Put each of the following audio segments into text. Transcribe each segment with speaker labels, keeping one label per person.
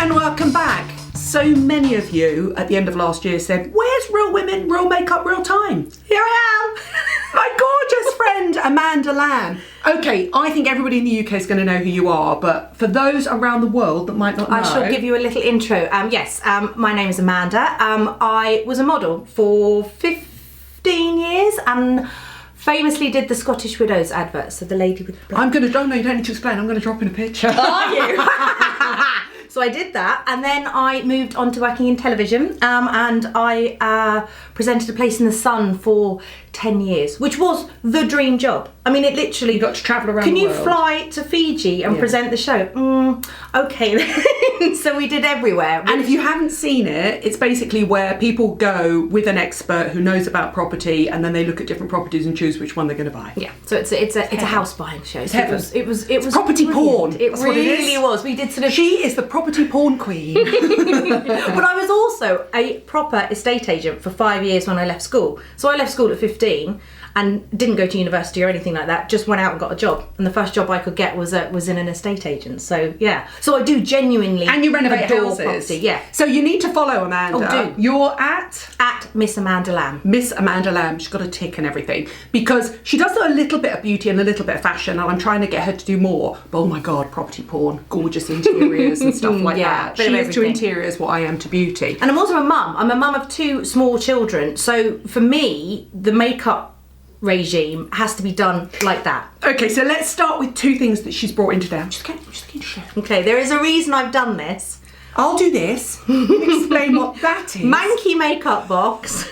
Speaker 1: And welcome back. So many of you at the end of last year said, where's Real Women, Real Makeup, Real Time? Here I am, my gorgeous friend Amanda Lamb. Okay, I think everybody in the UK is going to know who you are, but for those around the world that might not know...
Speaker 2: I shall give you a little intro. Yes, my name is Amanda. I was a model for 15 years and famously did the Scottish Widows advert, so the lady with the black...
Speaker 1: I'm going to... Oh, no, you don't need to explain. I'm going to drop in a picture.
Speaker 2: Are you? So I did that, and then I moved on to working in television, and I presented A Place in the Sun for 10 years, which was the dream job. I mean, it literally...
Speaker 1: You got to travel around
Speaker 2: the
Speaker 1: world.
Speaker 2: Can you fly to Fiji and present the show? Okay then. So we did everywhere.
Speaker 1: And if you haven't seen it, it's basically where people go with an expert who knows about property, and then they look at different properties and choose which one they're going to buy.
Speaker 2: Yeah, so it's a house buying show. So it was
Speaker 1: property
Speaker 2: brilliant.
Speaker 1: porn.
Speaker 2: It
Speaker 1: That's what it
Speaker 2: really
Speaker 1: is.
Speaker 2: was. We did sort of...
Speaker 1: She is the property porn queen.
Speaker 2: But I was also a proper estate agent for 5 years when I left school. So I left school at 15 and didn't go to university or anything like that, just went out and got a job. And the first job I could get was in an estate agent. So yeah, so I do genuinely
Speaker 1: and you renovate houses.
Speaker 2: Property, yeah.
Speaker 1: So you need to follow Amanda.
Speaker 2: Oh, do.
Speaker 1: You're at
Speaker 2: Miss Amanda Lamb.
Speaker 1: Miss Amanda Lamb. She's got a tick and everything because she does a little bit of beauty and a little bit of fashion, and I'm trying to get her to do more. But oh my god, property porn, gorgeous interiors and stuff like that. She is to interiors what I am to beauty.
Speaker 2: And I'm also a mum. I'm a mum of 2 small children. So for me, the makeup regime has to be done like that.
Speaker 1: Okay, so let's start with 2 things that she's brought in today. I'm just going to show.
Speaker 2: Okay, there is a reason I've done this.
Speaker 1: I'll do this. Explain what that is.
Speaker 2: Manky makeup box.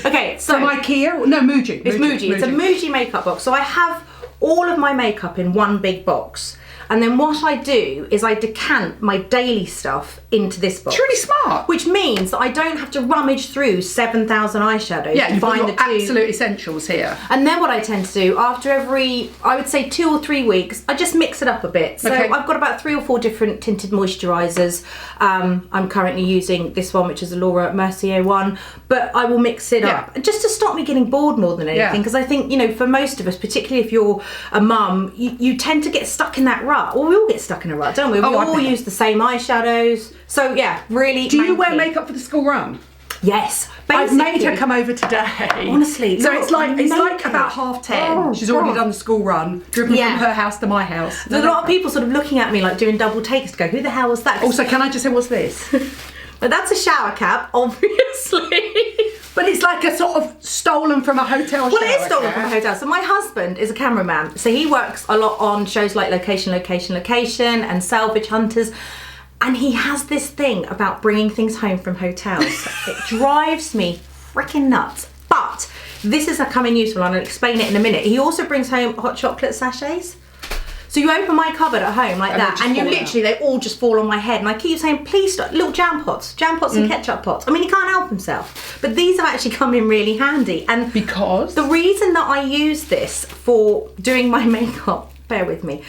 Speaker 2: Okay, so
Speaker 1: from IKEA? No, Muji.
Speaker 2: It's Muji. It's a Muji makeup box. So I have all of my makeup in one big box. And then what I do is I decant my daily stuff into this box.
Speaker 1: It's really smart.
Speaker 2: Which means that I don't have to rummage through 7,000 eyeshadows to find the 2
Speaker 1: absolute essentials here.
Speaker 2: And then what I tend to do, after every, I would say 2 or 3 weeks, I just mix it up a bit. So I've got about 3 or 4 different tinted moisturisers. I'm currently using this one, which is a MERCIER one, but I will mix it up just to stop me getting bored more than anything. Because I think, you know, for most of us, particularly if you're a mum, you tend to get stuck in that rut. Well, we all get stuck in a rut, don't we? We all use the same eyeshadows. So yeah, really.
Speaker 1: Do you wear makeup for the school run?
Speaker 2: Yes.
Speaker 1: I've made her come over today.
Speaker 2: Honestly,
Speaker 1: so it's like about 10:30. She's already done the school run, driven from her house to my house.
Speaker 2: There's a lot of people sort of looking at me like doing double takes to go, who the hell was that?
Speaker 1: Also, can I just say, what's this?
Speaker 2: But that's a shower cap, obviously.
Speaker 1: But it's like a sort of stolen from a hotel shower.
Speaker 2: Well, it is stolen from a hotel. So my husband is a cameraman. So he works a lot on shows like Location, Location, Location and Salvage Hunters. And he has this thing about bringing things home from hotels. It drives me freaking nuts. But this is coming useful, and I'll explain it in a minute. He also brings home hot chocolate sachets. So you open my cupboard at home like that, and you literally, they all just fall on my head. And I keep saying, please stop, little jam pots and ketchup pots. I mean, he can't help himself. But these have actually come in really handy. And
Speaker 1: because?
Speaker 2: The reason that I use this for doing my makeup, bear with me,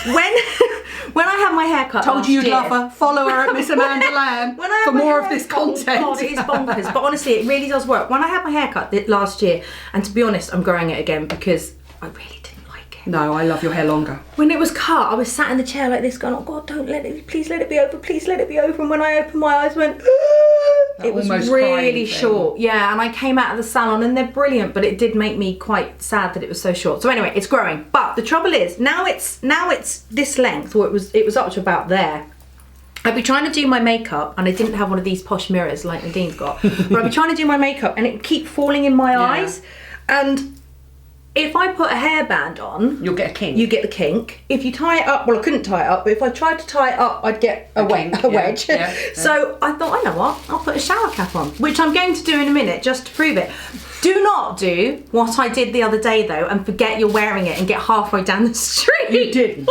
Speaker 2: when I had my hair cut
Speaker 1: told you you'd love her. Follow her at Miss Amanda Lamb for more of this content.
Speaker 2: Oh God, it is bonkers. But honestly, it really does work. When I had my hair cut last year, and to be honest, I'm growing it again because I really didn't like it.
Speaker 1: No, I love your hair longer.
Speaker 2: When it was cut, I was sat in the chair like this going, oh God, don't let it, please let it be over, please let it be over. And when I opened my eyes, went, it was really short. Yeah, and I came out of the salon and they're brilliant, but it did make me quite sad that it was so short. So anyway, it's growing. But the trouble is, now it's this length, or it was up to about there. I'd be trying to do my makeup, and I didn't have one of these posh mirrors like Nadine's got, but I'd be trying to do my makeup and it would keep falling in my eyes. And if I put a hairband on,
Speaker 1: you'll get a kink.
Speaker 2: You get the kink. If you tie it up, well, I couldn't tie it up, but if I tried to tie it up, I'd get a wedge. Yeah. So I thought, I know what, I'll put a shower cap on, which I'm going to do in a minute just to prove it. Do not do what I did the other day though and forget you're wearing it and get halfway down the street.
Speaker 1: You didn't.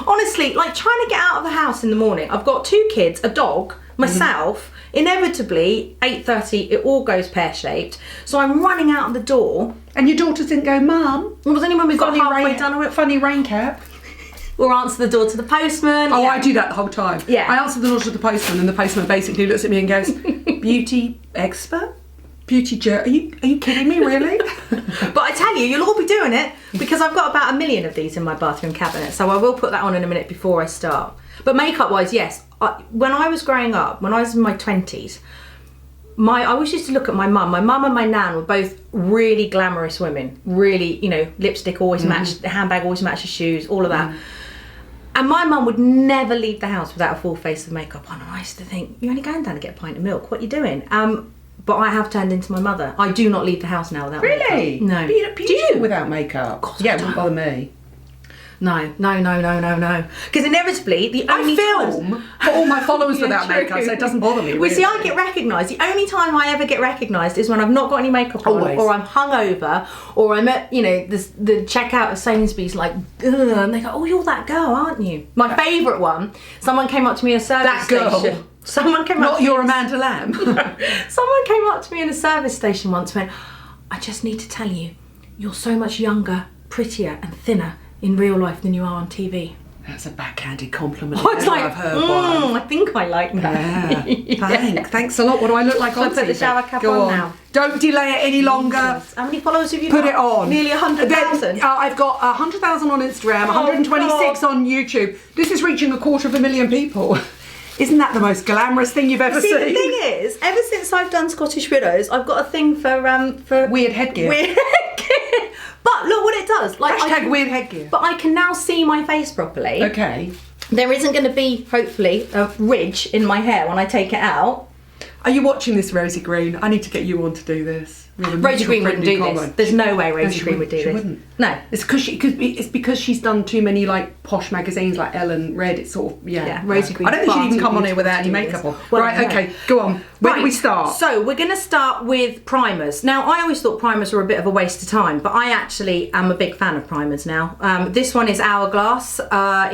Speaker 2: Honestly, like trying to get out of the house in the morning. I've got 2 kids, a dog, myself. Inevitably, 8:30, it all goes pear-shaped. So I'm running out the door.
Speaker 1: And your daughters didn't go, Mum?
Speaker 2: It was only when we got halfway done. I went,
Speaker 1: funny rain cap.
Speaker 2: Or answer the door to the postman.
Speaker 1: Oh, yeah. I do that the whole time.
Speaker 2: Yeah.
Speaker 1: I answer the door to the postman, and the postman basically looks at me and goes, beauty expert? Beauty are you kidding me, really?
Speaker 2: But I tell you, you'll all be doing it because I've got about 1 million of these in my bathroom cabinet. So I will put that on in a minute before I start. But makeup wise, yes. When I was growing up, when I was in my 20s, I always used to look at my mum. My mum and my nan were both really glamorous women. Really, you know, lipstick always matched, the handbag always matched the shoes, all of that. And my mum would never leave the house without a full face of makeup on. And I used to think, you're only going down to get a pint of milk. What are you doing? But I have turned into my mother. I do not leave the house now without makeup.
Speaker 1: Really?
Speaker 2: No.
Speaker 1: Do you without makeup?
Speaker 2: Of course
Speaker 1: yeah,
Speaker 2: I
Speaker 1: it wouldn't bother me.
Speaker 2: No. Because inevitably, the only
Speaker 1: I film for all my followers without
Speaker 2: true.
Speaker 1: makeup, so it doesn't bother me.
Speaker 2: Well,
Speaker 1: Really.
Speaker 2: see, I get recognised. The only time I ever get recognised is when I've not got any makeup on,
Speaker 1: Always.
Speaker 2: or I'm hungover, or I'm at, you know, the checkout of Sainsbury's, like, ugh, and they go, "Oh, you're that girl, aren't you?" My favourite one. Someone came up to me in a service
Speaker 1: That girl.
Speaker 2: station. Someone came up.
Speaker 1: Not
Speaker 2: to me
Speaker 1: your
Speaker 2: in a-
Speaker 1: Amanda Lamb.
Speaker 2: Someone came up to me in a service station once and went, "I just need to tell you, you're so much younger, prettier and thinner in real life than you are on TV."
Speaker 1: That's a backhanded compliment.
Speaker 2: I was like,
Speaker 1: I've heard one.
Speaker 2: I think I like that.
Speaker 1: Yeah. Thanks a lot. What do I look like
Speaker 2: Shall I
Speaker 1: on
Speaker 2: put the
Speaker 1: TV?
Speaker 2: shower cap
Speaker 1: Go
Speaker 2: on now?
Speaker 1: Don't delay it any longer.
Speaker 2: How many followers have you
Speaker 1: Put
Speaker 2: got?
Speaker 1: it on.
Speaker 2: Nearly 100,000.
Speaker 1: I've got 100,000 on Instagram, 126
Speaker 2: God.
Speaker 1: on YouTube. This is reaching 250,000 people. Isn't that the most glamorous thing you've ever
Speaker 2: See,
Speaker 1: seen?
Speaker 2: the thing is, ever since I've done Scottish Widows, I've got a thing for
Speaker 1: Weird headgear.
Speaker 2: Weird headgear. But look what it does. Like,
Speaker 1: Hashtag weird headgear.
Speaker 2: But I can now see my face properly.
Speaker 1: Okay.
Speaker 2: There isn't going to be, hopefully, a ridge in my hair when I take it out.
Speaker 1: Are you watching this, Rosie Green? I need to get you on to do this.
Speaker 2: Rosie Green wouldn't do this. There's no way Rosie
Speaker 1: she
Speaker 2: Green would do
Speaker 1: she
Speaker 2: this.
Speaker 1: Wouldn't.
Speaker 2: No.
Speaker 1: It's because she's done too many like posh magazines like Elle, Red. It's sort of
Speaker 2: Rosie Green.
Speaker 1: I don't think she'd even come on here without any makeup on.
Speaker 2: Well,
Speaker 1: right,
Speaker 2: no.
Speaker 1: okay, go on. Where do we start?
Speaker 2: So we're going to start with primers. Now, I always thought primers were a bit of a waste of time, but I actually am a big fan of primers now. This one is Hourglass.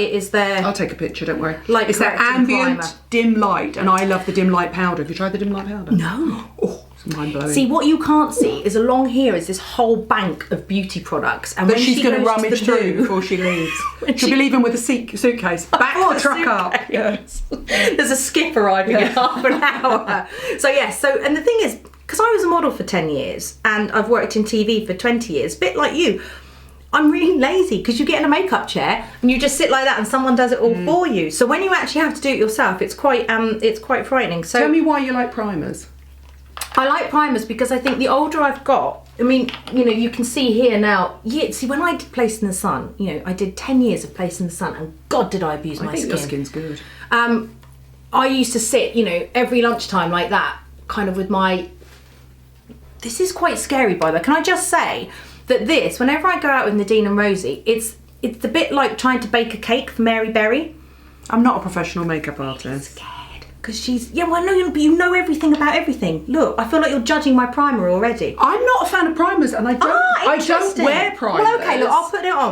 Speaker 2: It is their...
Speaker 1: I'll take a picture, don't worry.
Speaker 2: Light
Speaker 1: it's their
Speaker 2: correcting
Speaker 1: ambient
Speaker 2: primer.
Speaker 1: dim light, and I love the dim light powder. Have you tried the dim light powder?
Speaker 2: No.
Speaker 1: Oh, it's mind blowing.
Speaker 2: See, what you can't see is along here is this whole bank of beauty products. And
Speaker 1: that
Speaker 2: when
Speaker 1: she's
Speaker 2: she
Speaker 1: going to
Speaker 2: goes
Speaker 1: rummage
Speaker 2: the
Speaker 1: through
Speaker 2: loo-
Speaker 1: before she leaves.
Speaker 2: When
Speaker 1: She'll
Speaker 2: she-
Speaker 1: be leaving with a suitcase. Back
Speaker 2: Oh,
Speaker 1: the truck up. Yeah.
Speaker 2: There's a skip arriving in half an hour. So yes, and the thing is, because I was a model for 10 years and I've worked in TV for 20 years, a bit like you, I'm really lazy because you get in a makeup chair and you just sit like that and someone does it all for you. So when you actually have to do it yourself, it's quite frightening. So
Speaker 1: Tell me why you like primers.
Speaker 2: I like primers because I think the older I've got, I mean, you know, you can see here now, see, when I did Place in the Sun, you know, I did 10 years of Place in the Sun and God did I abuse my
Speaker 1: I think
Speaker 2: skin.
Speaker 1: your skin's good.
Speaker 2: I used to sit, you know, every lunchtime like that, kind of with my... This is quite scary, by the way. Can I just say that this, whenever I go out with Nadine and Rosie, it's a bit like trying to bake a cake for Mary Berry.
Speaker 1: I'm not a professional makeup artist.
Speaker 2: Because she's... Yeah, well, no, but you know everything about everything. Look, I feel like you're judging my primer already.
Speaker 1: I'm not a fan of primers, and I don't
Speaker 2: interesting.
Speaker 1: wear primers.
Speaker 2: Well, okay, look, I'll put it on.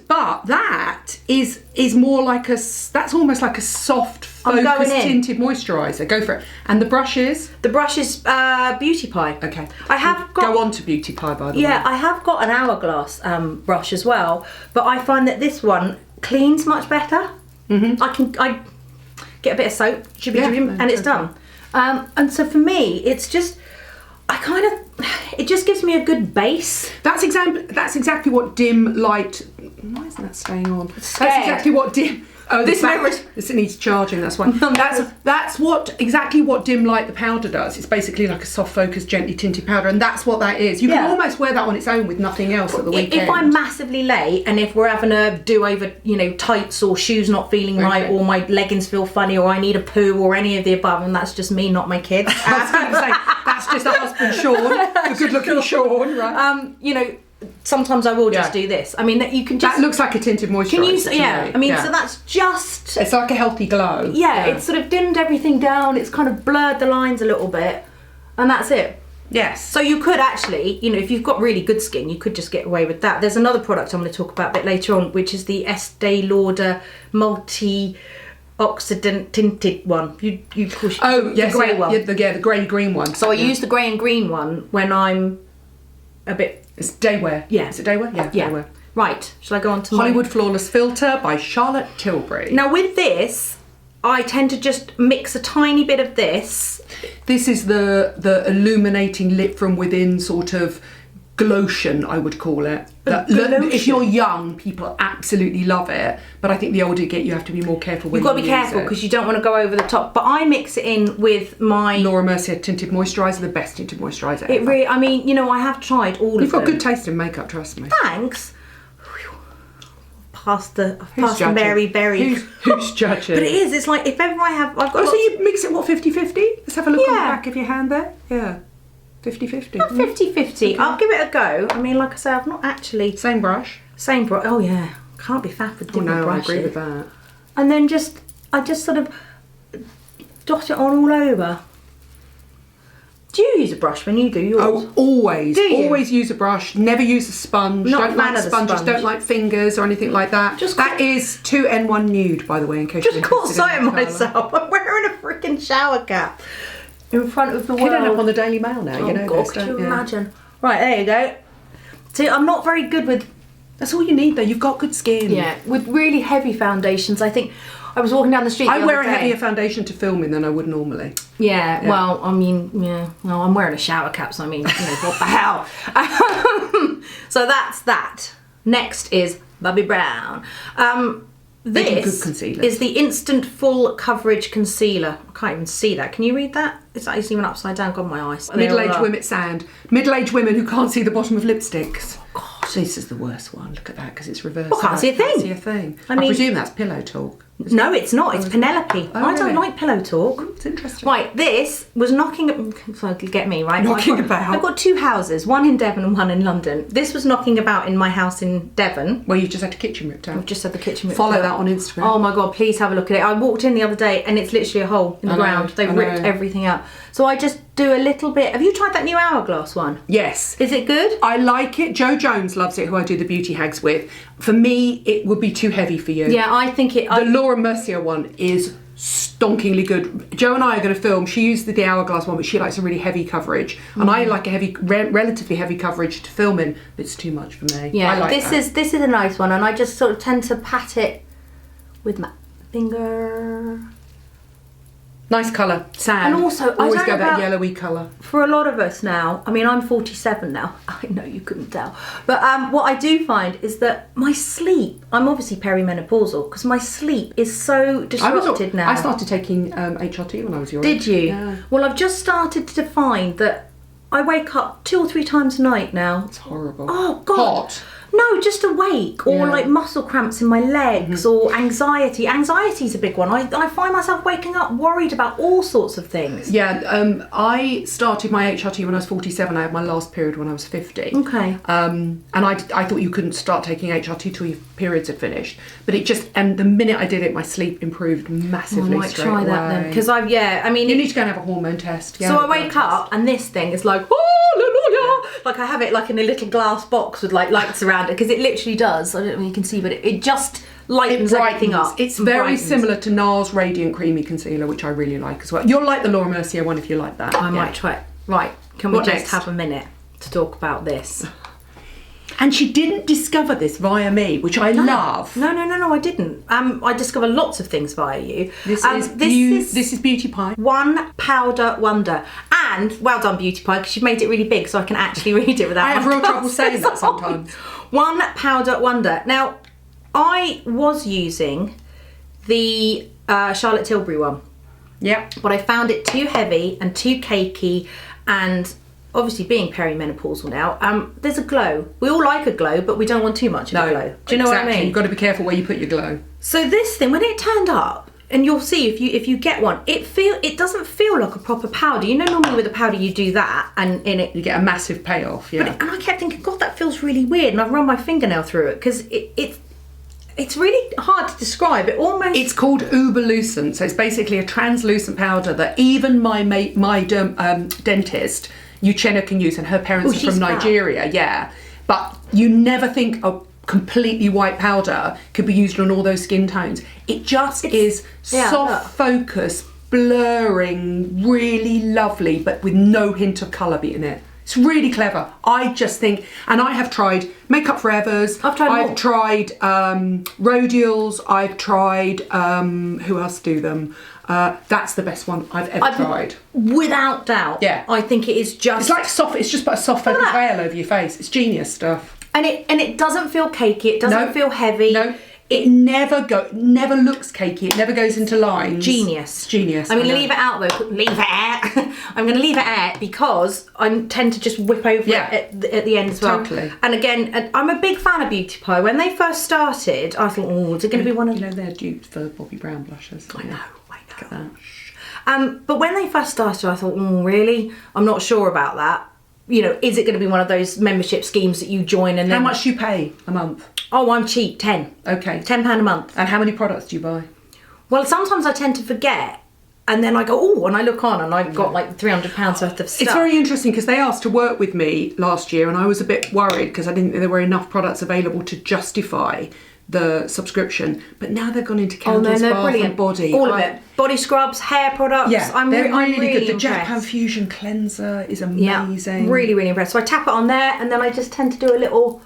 Speaker 1: But that is more like that's almost like a soft,
Speaker 2: I'm going
Speaker 1: focused
Speaker 2: in.
Speaker 1: tinted moisturiser. Go for it. And the brushes.
Speaker 2: The brush is Beauty Pie.
Speaker 1: Okay.
Speaker 2: I have got...
Speaker 1: Go on to Beauty Pie, by the way.
Speaker 2: Yeah, I have got an Hourglass brush as well, but I find that this one cleans much better. Mm-hmm. I get a bit of soap, and it's done. And so for me, it's just, it just gives me a good base.
Speaker 1: That's exactly what dim light. Why isn't that staying on? That's
Speaker 2: scared.
Speaker 1: exactly what dim. Oh,
Speaker 2: This mirror-
Speaker 1: This needs charging. That's why. That's exactly what dim light the powder does. It's basically like a soft focus, gently tinted powder, and that's what that is. You can almost wear that on its own with nothing else at the weekend.
Speaker 2: If I'm massively late and if we're having a do over, you know, tights or shoes not feeling right, or my leggings feel funny, or I need a poo, or any of the above, and that's just me, not my kids.
Speaker 1: I was going to say that's just a husband, Sean, the good-looking Sean, right?
Speaker 2: You know. Sometimes I will just do this. I mean, that you can just...
Speaker 1: That looks like a tinted moisturiser.
Speaker 2: Can you?
Speaker 1: to
Speaker 2: Yeah.
Speaker 1: me.
Speaker 2: I mean, so that's just...
Speaker 1: It's like a healthy glow.
Speaker 2: Yeah, it's sort of dimmed everything down. It's kind of blurred the lines a little bit, and that's it.
Speaker 1: Yes.
Speaker 2: So you could actually, you know, if you've got really good skin, you could just get away with that. There's another product I'm going to talk about a bit later on, which is the Estee Lauder multi-oxidant tinted one. You push
Speaker 1: Oh, yes,
Speaker 2: the grey one.
Speaker 1: the grey-green one.
Speaker 2: So I use the grey and green one when I'm a bit...
Speaker 1: It's Daywear.
Speaker 2: Yeah.
Speaker 1: Is it Daywear? Yeah, Daywear.
Speaker 2: Right, shall I go on to
Speaker 1: Hollywood Flawless Filter by Charlotte Tilbury.
Speaker 2: Now with this, I tend to just mix a tiny bit of this.
Speaker 1: This is the illuminating lit from within sort of glotion, I would call it.
Speaker 2: Glotion.
Speaker 1: If you're young, people absolutely love it, but I think the older you get, you have to be more careful when
Speaker 2: You've got to be careful because you don't want to go over the top. But I mix it in with my
Speaker 1: Laura Mercier tinted moisturiser, the best tinted moisturiser ever.
Speaker 2: It really, I mean, you know, I have tried all of them.
Speaker 1: You've got good taste in makeup, trust me.
Speaker 2: Thanks. Past the
Speaker 1: judging?
Speaker 2: Mary Berry.
Speaker 1: Who's judging?
Speaker 2: But it is. It's like if ever I've got.
Speaker 1: Oh, so you mix it what 50-50? Let's have a look on the
Speaker 2: Yeah.
Speaker 1: back of your hand there. Yeah, 50-50.
Speaker 2: Not 50-50. I'll give it a go. I mean, like I say, I've not actually
Speaker 1: Same brush.
Speaker 2: same brush. Oh yeah, can't be faff with
Speaker 1: Oh
Speaker 2: different
Speaker 1: no,
Speaker 2: brushes.
Speaker 1: I agree with that.
Speaker 2: And then I just sort of dot it on all over. Do you use a brush when you do yours?
Speaker 1: Oh, always.
Speaker 2: Do you?
Speaker 1: Always use a brush. Never use a sponge.
Speaker 2: Not a
Speaker 1: Don't
Speaker 2: fan
Speaker 1: like
Speaker 2: of the
Speaker 1: sponges.
Speaker 2: sponge.
Speaker 1: Don't like fingers or anything like that. That is 2N1 nude, by the way, in case
Speaker 2: Just
Speaker 1: you're
Speaker 2: caught
Speaker 1: interested in
Speaker 2: sight of
Speaker 1: that colour.
Speaker 2: myself. I'm wearing a freaking shower cap in front of the
Speaker 1: Could end up
Speaker 2: world.
Speaker 1: on the Daily Mail now,
Speaker 2: Oh
Speaker 1: you know
Speaker 2: God,
Speaker 1: this,
Speaker 2: could
Speaker 1: don't
Speaker 2: you imagine? Right, there you go. See, I'm not very good with
Speaker 1: That's all you need, though. You've got good skin.
Speaker 2: with really heavy foundations. I think I was walking down the street.
Speaker 1: I
Speaker 2: the
Speaker 1: wear a
Speaker 2: other day.
Speaker 1: heavier foundation to film in than I would normally.
Speaker 2: Yeah, well, I mean, well, I'm wearing a shower cap, so I mean, you know, what the hell? So that's that. Next is Bobbi Brown.
Speaker 1: They do
Speaker 2: This
Speaker 1: good concealers.
Speaker 2: is the Instant Full Coverage Concealer. I can't even see that. Can you read that? It's even upside down. God, my eyes.
Speaker 1: Middle-aged women, sand. Middle-aged women who can't see the bottom of lipsticks. Oh, God, this is the worst one. Look at that, because it's reversed.
Speaker 2: I can't see a thing.
Speaker 1: Can't see a thing.
Speaker 2: I
Speaker 1: I
Speaker 2: mean-
Speaker 1: presume that's pillow talk.
Speaker 2: No, it's not. It's Penelope. I don't
Speaker 1: really?
Speaker 2: like pillow talk.
Speaker 1: It's interesting.
Speaker 2: Right, this was knocking. So get me right.
Speaker 1: Knocking about.
Speaker 2: I've got two houses, one in Devon and one in London. This was knocking about in my house in Devon.
Speaker 1: Well, you've just had the kitchen ripped out.
Speaker 2: I've just had the kitchen ripped
Speaker 1: Follow
Speaker 2: out.
Speaker 1: that on Instagram.
Speaker 2: Oh my God, please have a look at it. I walked in the other day and it's literally a hole in the
Speaker 1: I know,
Speaker 2: ground. They've
Speaker 1: I know.
Speaker 2: ripped everything out. So I just do a little bit. Have you tried that new Hourglass one?
Speaker 1: Yes.
Speaker 2: Is it good?
Speaker 1: I like it. Joe Jones loves it, who I do the Beauty Hags with. For me, it would be too heavy for you.
Speaker 2: Yeah, I think it.
Speaker 1: The Laura Mercier one is stonkingly good. Joe and I are going to film. She used the Hourglass one, but she likes a really heavy coverage, and I like a relatively heavy coverage to film in. But it's too much for me.
Speaker 2: Yeah,
Speaker 1: I like
Speaker 2: this
Speaker 1: that.
Speaker 2: is a nice one, and I just sort of tend to pat it with my finger.
Speaker 1: Nice colour. Sand.
Speaker 2: And also, I
Speaker 1: always
Speaker 2: don't
Speaker 1: go
Speaker 2: know
Speaker 1: that
Speaker 2: about-
Speaker 1: yellowy colour.
Speaker 2: For a lot of us now, I mean, I'm 47 now. I know you couldn't tell. But what I do find is that my sleep, I'm obviously perimenopausal, because my sleep is so disrupted now.
Speaker 1: I started taking HRT when I was your
Speaker 2: Did
Speaker 1: age.
Speaker 2: you?
Speaker 1: Yeah.
Speaker 2: Well, I've just started to find that I wake up 2 or 3 times a night now.
Speaker 1: It's horrible.
Speaker 2: Oh, God.
Speaker 1: Hot.
Speaker 2: No, just awake, or
Speaker 1: Yeah.
Speaker 2: like muscle cramps in my legs, or anxiety. Anxiety's a big one. I find myself waking up worried about all sorts of things.
Speaker 1: Yeah, I started my HRT when I was 47. I had my last period when I was 50.
Speaker 2: Okay.
Speaker 1: And I thought you couldn't start taking HRT till your periods had finished. But it just, and the minute I did it, my sleep improved massively.
Speaker 2: I might
Speaker 1: straight
Speaker 2: try that then,
Speaker 1: away.
Speaker 2: because I mean,
Speaker 1: You need to go and have a hormone test. Yeah,
Speaker 2: so I wake up and this thing is like, hallelujah! Like I have it like in a little glass box with like lights around it, because it literally does. I don't know if you can see, but it just lightens everything up.
Speaker 1: It's
Speaker 2: and
Speaker 1: very
Speaker 2: brightens.
Speaker 1: similar to NARS Radiant Creamy Concealer, which I really like as well. You'll like the Laura Mercier one if you like that.
Speaker 2: I might try it. Right, can we
Speaker 1: What
Speaker 2: just
Speaker 1: next?
Speaker 2: have a minute to talk about this?
Speaker 1: And she didn't discover this via me, which I love.
Speaker 2: No, I didn't. I discover lots of things via you.
Speaker 1: This is Beauty Pie.
Speaker 2: One Powder Wonder. And well done, Beauty Pie, because you've made it really big so I can actually read it without
Speaker 1: I have
Speaker 2: my
Speaker 1: real trouble
Speaker 2: glasses
Speaker 1: saying that
Speaker 2: on.
Speaker 1: sometimes.
Speaker 2: One Powder Wonder. Now, I was using the Charlotte Tilbury one,
Speaker 1: Yep.
Speaker 2: but I found it too heavy and too cakey, and obviously being perimenopausal now, there's a glow. We all like a glow, but we don't want too much of a glow. Do you know what I mean?
Speaker 1: You've got to be careful where you put your glow.
Speaker 2: So this thing, when it turned up, and you'll see if you get one, it doesn't feel like a proper powder. You know, normally with a powder you do that, and in it
Speaker 1: You get a massive payoff, yeah.
Speaker 2: and I kept thinking, God, that feels really weird, and I've run my fingernail through it because it's really hard to describe. It almost
Speaker 1: It's called Uberlucent, so it's basically a translucent powder that even my dentist, Uchenna, can use, and her parents are
Speaker 2: she's
Speaker 1: from
Speaker 2: fab.
Speaker 1: Nigeria, yeah. But you never think a completely white powder could be used on all those skin tones. It just is soft focus, blurring, really lovely, but with no hint of colour in it. It's really clever. I just think, and I have tried Makeup Forevers. I've tried Rodials. I've tried, who else do them? That's the best one I've ever tried.
Speaker 2: Without doubt.
Speaker 1: Yeah.
Speaker 2: I think it is just...
Speaker 1: It's like soft, it's just put a soft focus veil over your face. It's genius stuff.
Speaker 2: And it doesn't feel cakey, it doesn't feel heavy.
Speaker 1: No. It never looks cakey. It never goes into lines.
Speaker 2: Genius.
Speaker 1: It's genius.
Speaker 2: I'm going to leave it out though. Leave it out. I'm going to leave it out because I tend to just whip over it at the end as well.
Speaker 1: Totally.
Speaker 2: And again, I'm a big fan of Beauty Pie. When they first started, I thought, oh, is it going to be one of...
Speaker 1: You know, they're duped for Bobbi Brown blushes.
Speaker 2: I know.
Speaker 1: Look at that.
Speaker 2: But when they first started, I thought, oh, really? I'm not sure about that. You know, is it going to be one of those membership schemes that you join and then...
Speaker 1: How much do you pay a month?
Speaker 2: Oh, I'm cheap, 10.
Speaker 1: Okay.
Speaker 2: £10 a month.
Speaker 1: And how many products do you buy?
Speaker 2: Well, sometimes I tend to forget and then I go, oh, and I look on and I've got like £300 worth of stuff.
Speaker 1: It's very interesting because they asked to work with me last year and I was a bit worried because I didn't think there were enough products available to justify the subscription, but now they've gone into candles, bath and body.
Speaker 2: All of it. Body scrubs, hair products.
Speaker 1: Yeah,
Speaker 2: I'm really
Speaker 1: good. The
Speaker 2: impressed.
Speaker 1: Japan Fusion Cleanser is amazing.
Speaker 2: Yeah, really, really impressed. So I tap it on there and then I just tend to do a little...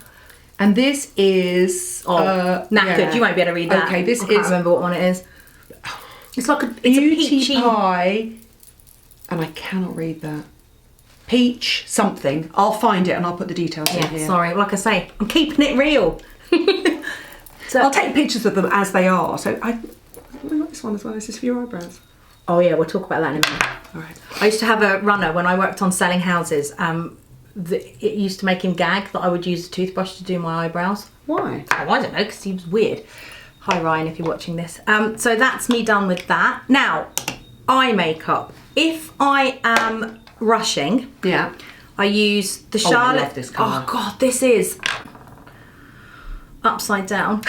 Speaker 1: And this is...
Speaker 2: knackered. Yeah. You won't be able to read that.
Speaker 1: Okay, this
Speaker 2: I can't remember what one it is. It's like it's
Speaker 1: Beauty
Speaker 2: a peachy...
Speaker 1: Pie, and I cannot read that. Peach something. I'll find it and I'll put the details in here.
Speaker 2: Sorry, like I say, I'm keeping it real.
Speaker 1: So I'll take pictures of them as they are. So I like this one as well. This is for your eyebrows.
Speaker 2: Oh yeah, we'll talk about that in a minute.
Speaker 1: All right.
Speaker 2: I used to have a runner when I worked on selling houses. It used to make him gag that I would use a toothbrush to do my eyebrows.
Speaker 1: Why?
Speaker 2: Oh, I don't know, because he was weird. Hi Ryan, if you're watching this. So that's me done with that. Now, eye makeup. If I am rushing, I use the Charlotte.
Speaker 1: I love this colour.
Speaker 2: Oh God, this is upside down.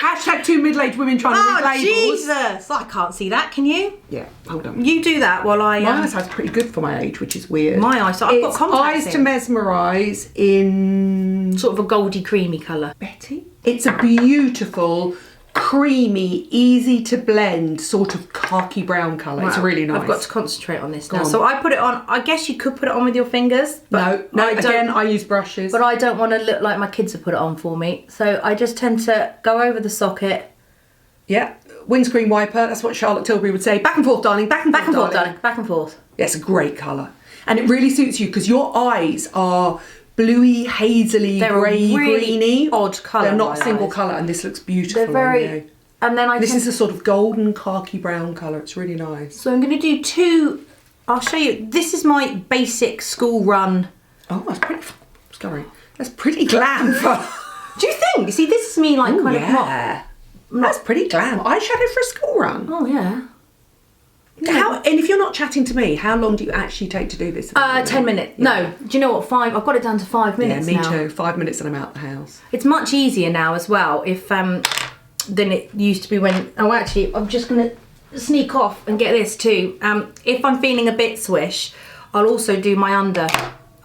Speaker 1: Hashtag two middle-aged women trying to read labels.
Speaker 2: Jesus! I can't see that, can you?
Speaker 1: Yeah, hold on.
Speaker 2: You do that while I...
Speaker 1: My eyesight's pretty good for my age, which is weird.
Speaker 2: My eyesight, I've got contacts
Speaker 1: Eyes to Mesmerise in...
Speaker 2: sort of a goldy creamy colour.
Speaker 1: Betty? It's a beautiful, creamy, easy to blend sort of khaki brown colour. Wow. It's really nice.
Speaker 2: I've got to concentrate on this now. So I put it on, I guess you could put it on with your fingers. But
Speaker 1: no, again, I use brushes.
Speaker 2: But I don't want to look like my kids have put it on for me. So I just tend to go over the socket.
Speaker 1: Yeah, windscreen wiper, that's what Charlotte Tilbury would say. Back and forth, darling, back and forth, darling.
Speaker 2: Back and forth.
Speaker 1: Yeah, it's a great colour. And it really suits you because your eyes are bluey, hazily, grey, greeny.
Speaker 2: Odd colour.
Speaker 1: They're not a single colour, and this looks beautiful.
Speaker 2: They're very...
Speaker 1: on you.
Speaker 2: And then
Speaker 1: this is a sort of golden khaki brown colour. It's really nice.
Speaker 2: So I'm going to do two. I'll show you. This is my basic school run.
Speaker 1: Oh, that's pretty. Sorry, that's pretty glam.
Speaker 2: Do you think? See, this is me like kind of not.
Speaker 1: That's pretty glam. Eyeshadow for a school run.
Speaker 2: Oh yeah.
Speaker 1: And if you're not chatting to me, how long do you actually take to do this?
Speaker 2: 10 minutes. Yeah. No, do you know what? 5. I've got it down to 5 minutes.
Speaker 1: Yeah, me too. 5 minutes and I'm out the house.
Speaker 2: It's much easier now as well. If than it used to be when. Oh, actually, I'm just gonna sneak off and get this too. If I'm feeling a bit swish, I'll also do my under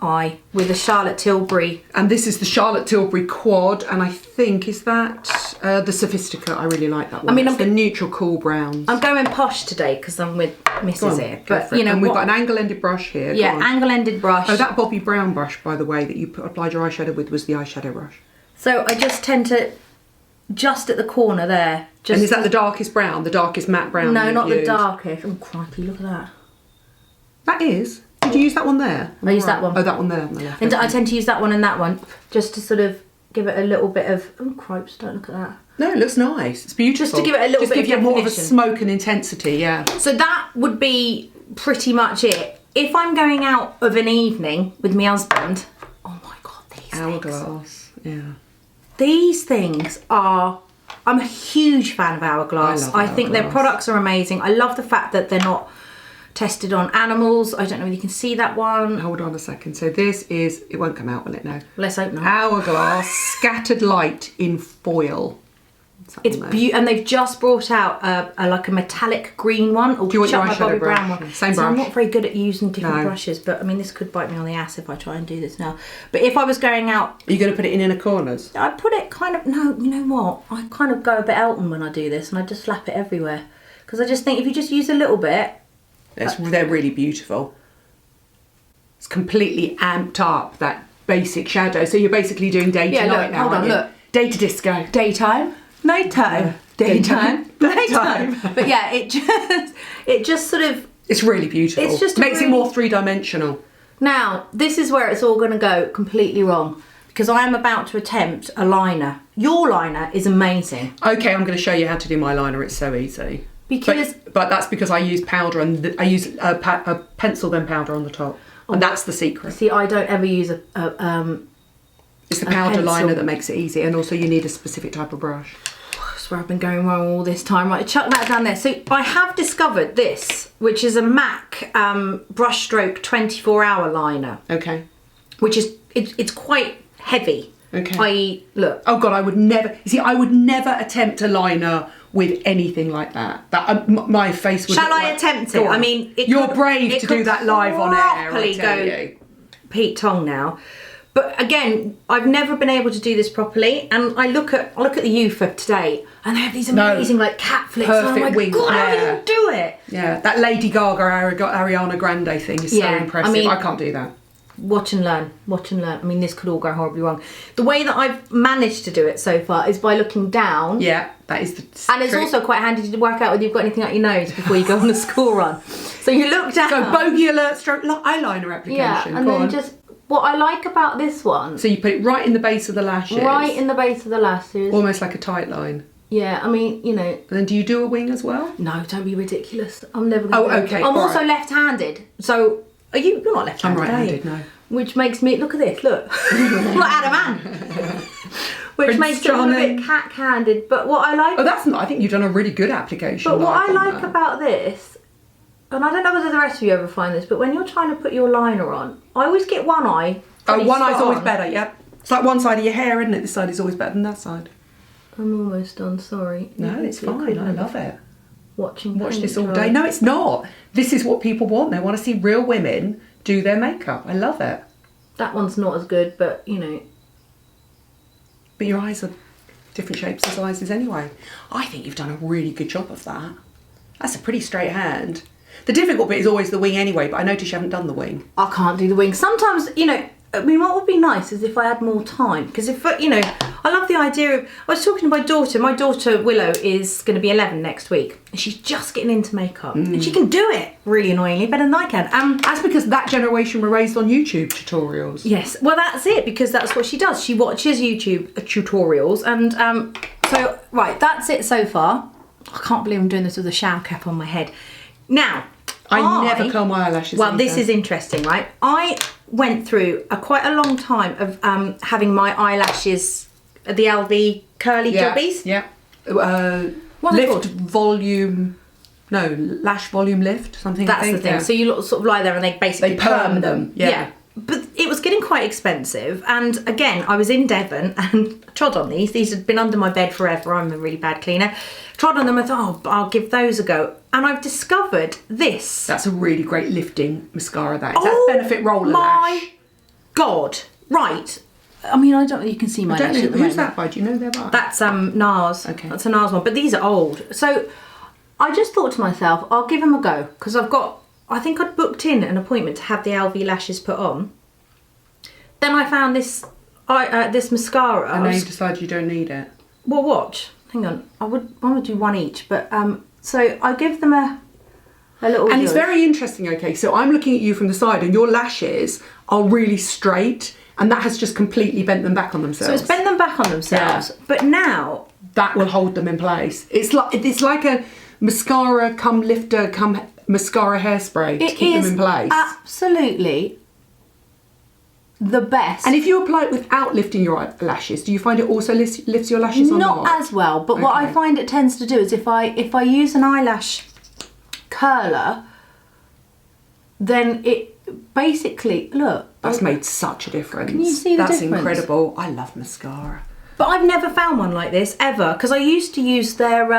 Speaker 2: eye with a Charlotte Tilbury.
Speaker 1: And this is the Charlotte Tilbury Quad, and I think is that the Sophisticate. I really like that one. I mean, it's the neutral cool browns.
Speaker 2: I'm going posh today because I'm with Mrs. here, but you know,
Speaker 1: and we've got an angle-ended brush here.
Speaker 2: Yeah, angle-ended brush.
Speaker 1: Oh, that Bobbi Brown brush, by the way, that you applied your eyeshadow with was the eyeshadow brush.
Speaker 2: So I just tend to, just at the corner there.
Speaker 1: And is that the darkest brown, the darkest matte brown?
Speaker 2: No, not the darkest. Oh crikey, look at that.
Speaker 1: That is. Did you use that one there?
Speaker 2: I used that one.
Speaker 1: Oh, that one there on the left.
Speaker 2: And I tend to use that one and that one just to sort of give it a little bit of... Oh, cripes, don't look at that.
Speaker 1: No, it looks nice. It's beautiful.
Speaker 2: Just to give it a little bit of definition.
Speaker 1: More of a smoke and intensity, yeah.
Speaker 2: So that would be pretty much it. If I'm going out of an evening with my husband... Oh my God, these
Speaker 1: Hourglass, yeah.
Speaker 2: These things are... I'm a huge fan of Hourglass. I think their products are amazing. I love the fact that they're not tested on animals. I don't know if you can see that one.
Speaker 1: Hold on a second. So this is, it won't come out, will it now?
Speaker 2: Let's hope not.
Speaker 1: Hourglass Scattered Light in Foil.
Speaker 2: It's beautiful, and they've just brought out like a metallic green one.
Speaker 1: Do you want your eyeshadow brush?
Speaker 2: Brown one.
Speaker 1: Same brush.
Speaker 2: I'm not very good at using different brushes, but I mean this could bite me on the ass if I try and do this now. But if I was going out,
Speaker 1: are you going to put it in inner corners?
Speaker 2: I put it kind of. No, you know what? I kind of go a bit Elton when I do this, and I just slap it everywhere because I just think if you just use a little bit,
Speaker 1: they're really beautiful. It's completely amped up that basic shadow. So you're basically doing day to night now.
Speaker 2: Hold on,
Speaker 1: aren't you?
Speaker 2: look.
Speaker 1: Day to disco.
Speaker 2: Daytime, nighttime, daytime, nighttime. But yeah, it just sort of.
Speaker 1: It's really beautiful.
Speaker 2: It's just
Speaker 1: makes it more three-dimensional.
Speaker 2: Now, this is where it's all going to go completely wrong, because I am about to attempt a liner. Your liner is amazing.
Speaker 1: Okay, I'm going to show you how to do my liner. It's so easy.
Speaker 2: Because
Speaker 1: but that's because I use powder and I use a pencil then powder on the top, and that's the secret.
Speaker 2: See, I don't ever use
Speaker 1: It's the powder
Speaker 2: pencil.
Speaker 1: liner that makes it easy, and also you need a specific type of brush.
Speaker 2: That's where I've been going wrong all this time. Right, chuck that down there. So I have discovered this, which is a MAC brushstroke 24-hour liner.
Speaker 1: Okay.
Speaker 2: Which is it's quite heavy.
Speaker 1: Okay.
Speaker 2: Look.
Speaker 1: Oh God, I would never. You see, I would never attempt a liner with anything like that. My face would.
Speaker 2: Shall I attempt it? I mean,
Speaker 1: you're brave to do that live on air. I tell you.
Speaker 2: Pete Tong now. But again, I've never been able to do this properly, and I look at the youth of today, and they have these amazing like cat flicks.
Speaker 1: Perfect
Speaker 2: and I'm
Speaker 1: wing.
Speaker 2: like, God, how do you do it?
Speaker 1: Yeah, that Lady Gaga, Ariana Grande thing is so impressive. I mean, I can't do that.
Speaker 2: Watch and learn. Watch and learn. I mean, this could all go horribly wrong. The way that I've managed to do it so far is by looking down.
Speaker 1: Yeah, that is the
Speaker 2: And it's also quite handy to work out whether you've got anything up your nose before you go on the school run. So you look down.
Speaker 1: So bogey alert stroke eyeliner application.
Speaker 2: Yeah, and then just what I like about this one.
Speaker 1: So you put it right in the base of the lashes.
Speaker 2: Right in the base of the lashes.
Speaker 1: Almost like a tight line.
Speaker 2: Yeah, I mean, you know.
Speaker 1: And then do you do a wing as well?
Speaker 2: No, don't be ridiculous. I'm never going to.
Speaker 1: Oh, okay.
Speaker 2: I'm also left-handed. So you're not left-handed.
Speaker 1: I'm right-handed, no.
Speaker 2: Which makes me look at this. Look, like Adam Ann. Which makes it a little bit cat-handed. But what I like.
Speaker 1: Oh, that's not. I think you've done a really good application.
Speaker 2: But what I like about this, and I don't know whether the rest of you ever find this, but when you're trying to put your liner on, I always get one eye.
Speaker 1: Oh, one eye's always better. Yep. It's like one side of your hair, isn't it? This side is always better than that side.
Speaker 2: I'm almost done. Sorry.
Speaker 1: No, it's fine. I love it.
Speaker 2: Watch
Speaker 1: this all day. No, it's not. This is what people want. They want to see real women do their makeup. I love it.
Speaker 2: That one's not as good, but you know.
Speaker 1: But your eyes are different shapes and sizes anyway. I think you've done a really good job of that. That's a pretty straight hand. The difficult bit is always the wing anyway, but I notice you haven't done the wing.
Speaker 2: I can't do the wing. Sometimes, you know, I mean, what would be nice is if I had more time. Because if, you know, I love the idea of... I was talking to my daughter. My daughter, Willow, is going to be 11 next week. And she's just getting into makeup. And she can do it, really annoyingly, better than I can.
Speaker 1: That's because that generation were raised on YouTube tutorials.
Speaker 2: Yes. Well, that's it, because that's what she does. She watches YouTube tutorials. And so, right, that's it so far. I can't believe I'm doing this with a shower cap on my head. Now...
Speaker 1: I never curl my eyelashes.
Speaker 2: Well, this is interesting, right? I went through quite a long time of having my eyelashes, the LV curly jobbies.
Speaker 1: Yeah.
Speaker 2: Lift
Speaker 1: volume. No, lash volume lift. Something.
Speaker 2: That's the thing. Yeah. So you sort of lie there and they basically
Speaker 1: perm them.
Speaker 2: Yeah. But it was getting quite expensive, and again, I was in Devon and trod on these. These had been under my bed forever. I'm a really bad cleaner. Trod on them. I thought, oh, I'll give those a go. And I've discovered this.
Speaker 1: That's a really great lifting mascara. That's Benefit Roller Lash.
Speaker 2: My God! Right. I mean, I don't. You can see my lash at the moment.
Speaker 1: Who's that by? Do you know they're by?
Speaker 2: That's NARS.
Speaker 1: Okay.
Speaker 2: That's a NARS one, but these are old. So I just thought to myself, I'll give them a go because I think I'd booked in an appointment to have the LV lashes put on. Then I found this mascara.
Speaker 1: And now you've decided you don't need it.
Speaker 2: Well, watch. Hang on. I would want to do one each, but so I give them a little.
Speaker 1: And it's very interesting. Okay, so I'm looking at you from the side, and your lashes are really straight, and that has just completely bent them back on themselves.
Speaker 2: So it's bent them back on themselves, but now
Speaker 1: that will hold them in place. It's like a mascara come lifter come mascara hairspray to keep them in place.
Speaker 2: Absolutely the best.
Speaker 1: And if you apply it without lifting your lashes, do you find it also lifts your lashes or not?
Speaker 2: Not as well, but what I find it tends to do is if I use an eyelash curler, then it basically, look.
Speaker 1: That's made such a difference.
Speaker 2: Can you see the difference?
Speaker 1: That's incredible. I love mascara.
Speaker 2: But I've never found one like this, ever, because I used to use their...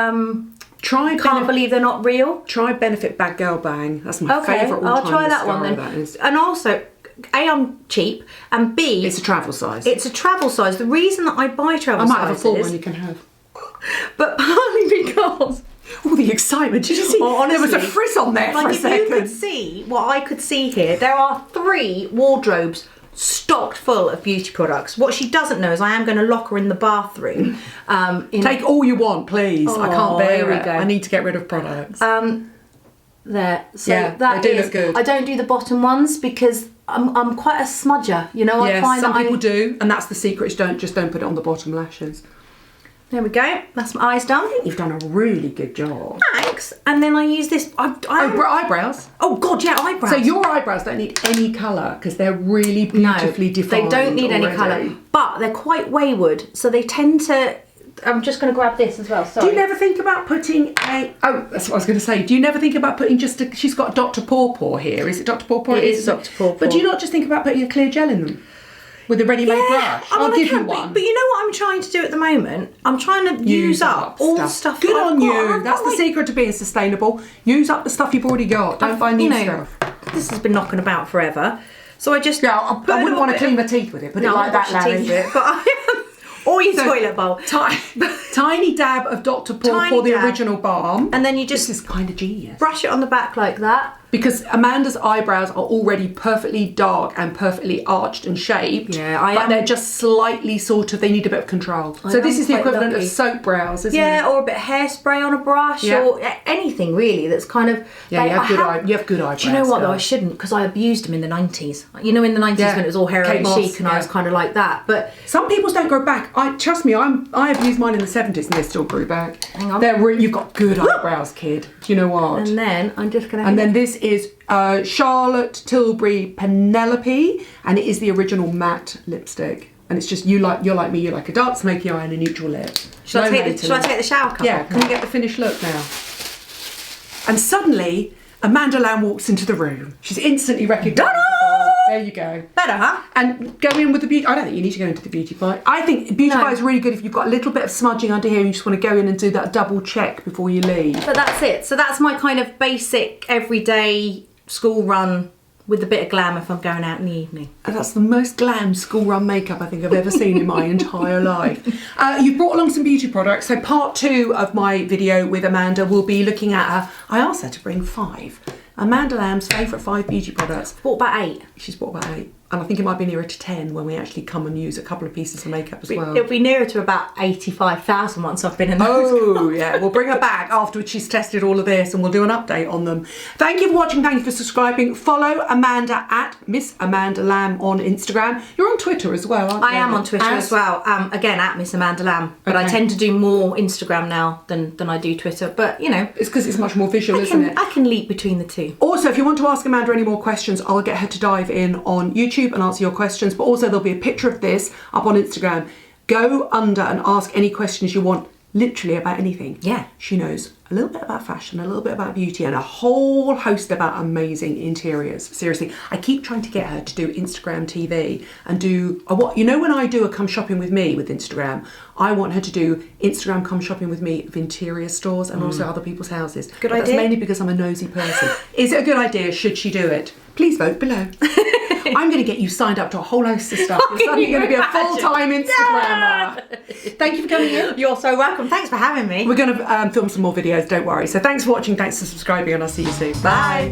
Speaker 2: Can't believe they're not real.
Speaker 1: Try Benefit Bag Girl Bang. That's my favourite all-time
Speaker 2: I'll try that one then.
Speaker 1: That is.
Speaker 2: And also, A, I'm cheap, and B...
Speaker 1: It's a travel size.
Speaker 2: It's a travel size. The reason that I buy travel sizes...
Speaker 1: I might have a full one you can have.
Speaker 2: But partly because...
Speaker 1: Oh, the excitement. excitement. Did you see?
Speaker 2: Well, honestly,
Speaker 1: there was a frizz on there for a
Speaker 2: if
Speaker 1: second.
Speaker 2: you could see what I could see here, there are 3 wardrobes stocked full of beauty products. What she doesn't know is I am going to lock her in the bathroom.
Speaker 1: Take all you want, please. I can't bear
Speaker 2: here we
Speaker 1: it.
Speaker 2: go.
Speaker 1: I need to get rid of products.
Speaker 2: There. So
Speaker 1: Yeah,
Speaker 2: that
Speaker 1: they do
Speaker 2: is,
Speaker 1: look good.
Speaker 2: I don't do the bottom ones because I'm quite a smudger, you know. I
Speaker 1: Yeah,
Speaker 2: find
Speaker 1: some
Speaker 2: that
Speaker 1: people do, and that's the secret. Is don't put it on the bottom lashes.
Speaker 2: There we go. That's my eyes done.
Speaker 1: You've done a really good job.
Speaker 2: Thanks. And then I use this.
Speaker 1: Eyebrows.
Speaker 2: Oh God, yeah, eyebrows.
Speaker 1: So your eyebrows don't need any colour because they're really beautifully defined.
Speaker 2: They don't need any
Speaker 1: already.
Speaker 2: colour, but they're quite wayward, so they tend to. I'm just going to grab this as well. Sorry.
Speaker 1: Do you never think about putting a... Oh, that's what I was going to say. Do you never think about putting just a... She's got Dr. Pawpaw here. Is it Dr. Pawpaw?
Speaker 2: It is Dr. Pawpaw.
Speaker 1: But do you not just think about putting a clear gel in them? With a ready-made brush? I'll give you one.
Speaker 2: But you know what I'm trying to do at the moment? I'm trying to use up all the stuff.
Speaker 1: Good
Speaker 2: I've
Speaker 1: on
Speaker 2: got.
Speaker 1: you.
Speaker 2: I've
Speaker 1: That's
Speaker 2: got,
Speaker 1: the secret to being sustainable. Use up the stuff you've already got. Don't buy new stuff.
Speaker 2: This has been knocking about forever. So I just...
Speaker 1: Yeah, I wouldn't want to clean my teeth with it. Put it like that, Larry.
Speaker 2: Or your toilet bowl.
Speaker 1: Tiny dab of Dr. Pawpaw, the original balm.
Speaker 2: And then you just...
Speaker 1: This is kind of genius.
Speaker 2: Brush it on the back like that.
Speaker 1: Because Amanda's eyebrows are already perfectly dark and perfectly arched and shaped.
Speaker 2: Yeah,
Speaker 1: but they're just slightly sort of, they need a bit of control. So this is the equivalent of soap brows, isn't it?
Speaker 2: Yeah, or a bit of hairspray on a brush or anything really that's kind of...
Speaker 1: Yeah, you have good eyebrows.
Speaker 2: Do you know what though? I shouldn't, because I abused them in the 90s. You know, in the 90s when it was all heroin chic and I was kind of like that. But
Speaker 1: some people's don't grow back. Trust me, I have used mine in the 70s and they still grew back.
Speaker 2: Hang on.
Speaker 1: You've got good eyebrows, kid. Do you know what?
Speaker 2: And then I'm just going to...
Speaker 1: And then this is Charlotte Tilbury Penelope, and it is the original matte lipstick. And it's just, you're like me, you like a dark smoky eye and a neutral lip.
Speaker 2: Shall I take the shower cup?
Speaker 1: Yeah, can we get the finished look now? And suddenly, Amanda Lamb walks into the room. She's instantly recognisable. There you go.
Speaker 2: Better, huh?
Speaker 1: And go in with the beauty... I don't think you need to go into the beauty pie. I think beauty pie is really good if you've got a little bit of smudging under here and you just want to go in and do that double check before you leave.
Speaker 2: But that's it. So that's my kind of basic, everyday school run with a bit of glam if I'm going out in the evening.
Speaker 1: And that's the most glam school run makeup I think I've ever seen in my entire life. You've brought along some beauty products. So part 2 of my video with Amanda will be looking at her... I asked her to bring 5. Amanda Lamb's favourite 5 beauty products.
Speaker 2: Bought about 8.
Speaker 1: She's bought about 8. And I think it might be nearer to 10 when we actually come and use a couple of pieces of makeup as well.
Speaker 2: It'll be nearer to about 85,000 once I've been in those.
Speaker 1: Oh, yeah. We'll bring her back after she's tested all of this and we'll do an update on them. Thank you for watching. Thank you for subscribing. Follow Amanda at Miss Amanda Lamb on Instagram. You're on Twitter as well, aren't you?
Speaker 2: I am on Twitter as well. Again, at Miss Amanda Lamb. But I tend to do more Instagram now than I do Twitter. But, you know.
Speaker 1: It's because it's much more visual, isn't it?
Speaker 2: I can leap between the two.
Speaker 1: Also, if you want to ask Amanda any more questions, I'll get her to dive in on YouTube and answer your questions. But also there'll be a picture of this up on Instagram. Go under and ask any questions you want, literally about anything.
Speaker 2: Yeah.
Speaker 1: She knows a little bit about fashion, a little bit about beauty, and a whole host about amazing interiors. Seriously, I keep trying to get her to do Instagram TV and do what you know when I do a come shopping with me with Instagram, I want her to do Instagram come shopping with me of interior stores and also other people's houses.
Speaker 2: Good idea.
Speaker 1: That's mainly because I'm a nosy person. Is it a good idea? Should she do it? Please vote below. I'm going to get you signed up to a whole host of stuff. You're suddenly going to be a full-time Instagrammer. Thank you for coming in.
Speaker 2: You're so welcome. Thanks for having me.
Speaker 1: We're going to film some more videos, don't worry. So thanks for watching, thanks for subscribing, and I'll see you soon. Bye.